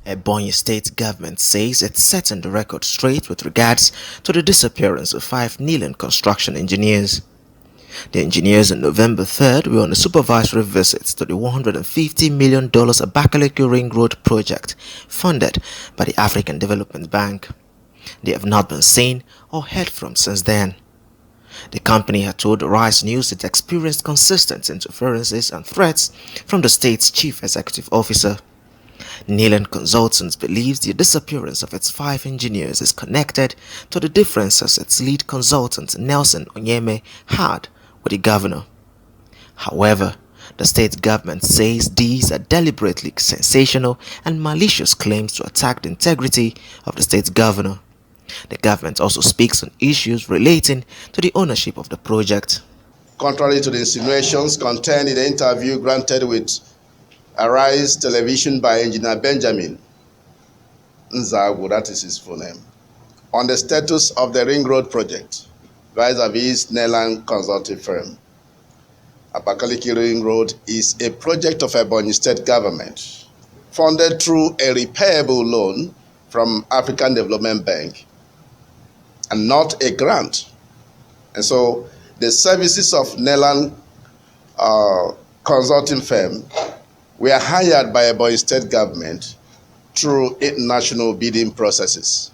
Ebonyi State Government says it's setting the record straight with regards to the disappearance of 5 NELAN construction engineers. The engineers on November 3rd were on a supervisory visit to the $150 million Abakaliki Ring Road project funded by the African Development Bank. They have not been seen or heard from since then. The company had told the Rice News it experienced consistent interferences and threats from the state's chief executive officer. NELAN Consulting believes the disappearance of its 5 engineers is connected to the differences its lead consultant NELAN Consulting had with the governor. However, the state government says these are deliberately sensational and malicious claims to attack the integrity of the state governor. The government also speaks on issues relating to the ownership of the project. Contrary to the insinuations contained in the interview granted with Arise Television by Engineer Benjamin Nzagu, that is his full name, on the status of the Ring Road project vis-a-vis NELAN Consulting firm. Abakaliki Ring Road is a project of Ebonyi State Government funded through a repayable loan from African Development Bank and not a grant. And so the services of NELAN Consulting firm were hired by Ebonyi State Government through international bidding processes.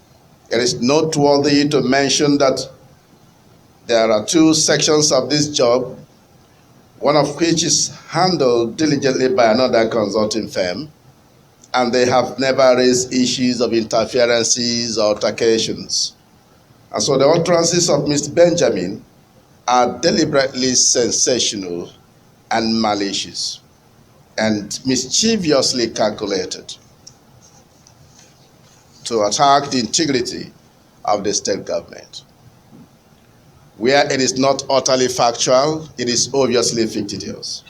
It is noteworthy to mention that there are 2 sections of this job, one of which is handled diligently by another consulting firm, and they have never raised issues of interferences or altercations. And so the utterances of Mr. Benjamin are deliberately sensational and malicious and mischievously calculated to attack the integrity of the state government. Where it is not utterly factual, it is obviously fictitious.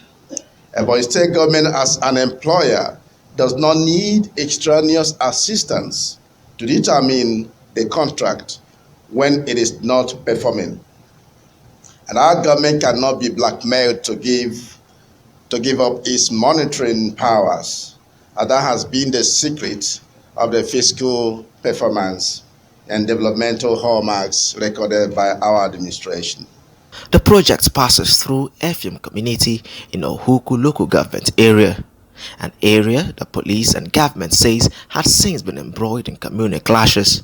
Ebonyi State Government as an employer does not need extraneous assistance to determine the contract when it is not performing. And our government cannot be blackmailed to give up its monitoring powers. And that has been the secret of the fiscal performance and developmental hallmarks recorded by our administration. The project passes through Effium community in Ohuku local government area, an area the police and government says had since been embroiled in communal clashes.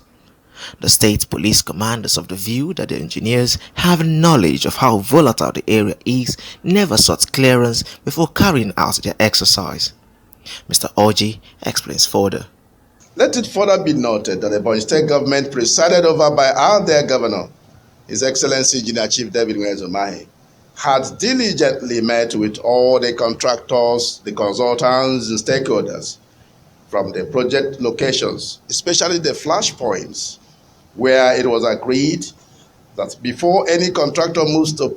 The state police commanders of the view that the engineers, having knowledge of how volatile the area is, never sought clearance before carrying out their exercise. Mr. Oji explains further. Let it further be noted that the Ebonyi State Government, presided over by our dear Governor, His Excellency Engineer Chief David Nwezomahi, had diligently met with all the contractors, the consultants, and stakeholders from the project locations, especially the flashpoints, where it was agreed that before any contractor moves to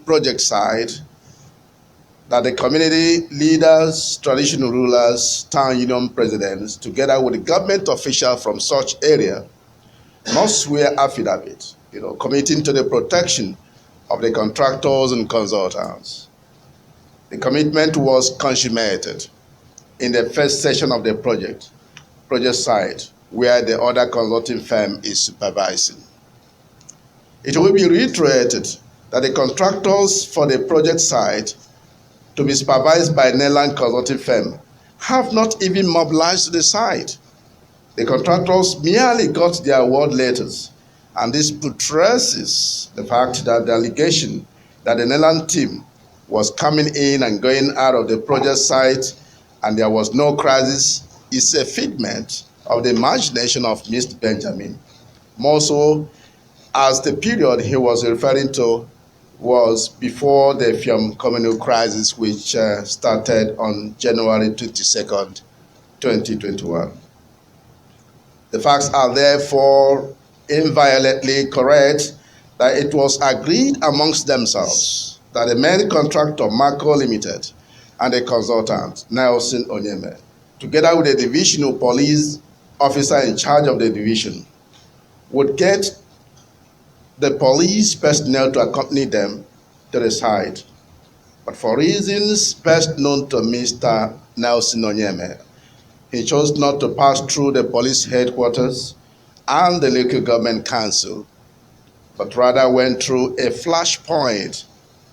project site, that the community leaders, traditional rulers, town union presidents, together with the government officials from such area, must swear affidavit, committing to the protection of the contractors and consultants. The commitment was consummated in the first session of the project site, where the other consulting firm is supervising. It will be reiterated that the contractors for the project site to be supervised by NELAN Consulting firm have not even mobilized to the site. The contractors merely got their award letters, and this buttresses the fact that the allegation that the NELAN team was coming in and going out of the project site and there was no crisis is a figment of the imagination of Mr. Benjamin, more so as the period he was referring to was before the Effium communal crisis, which started on January 22nd, 2021. The facts are therefore inviolably correct that it was agreed amongst themselves that the main contractor, Marco Limited, and the consultant, Nelson Onyeme, together with the divisional police officer in charge of the division, would get the police personnel to accompany them to the site. But for reasons best known to Mr. Nelson Onyeme, He chose not to pass through the police headquarters and the local government council, but rather went through a flashpoint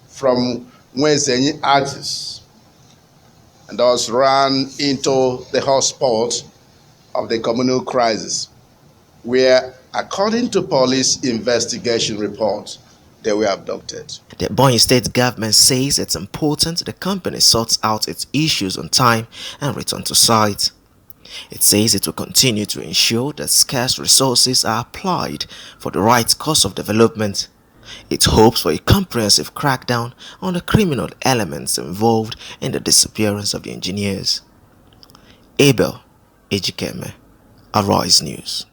from Mwezenyi axis and thus ran into the hotspot of the communal crisis, where, according to police investigation reports, they were abducted. The Ebonyi State Government says it's important the company sorts out its issues on time and return to site. It says it will continue to ensure that scarce resources are applied for the right course of development. It hopes for a comprehensive crackdown on the criminal elements involved in the disappearance of the engineers. Abel Ejikeme, Arise News.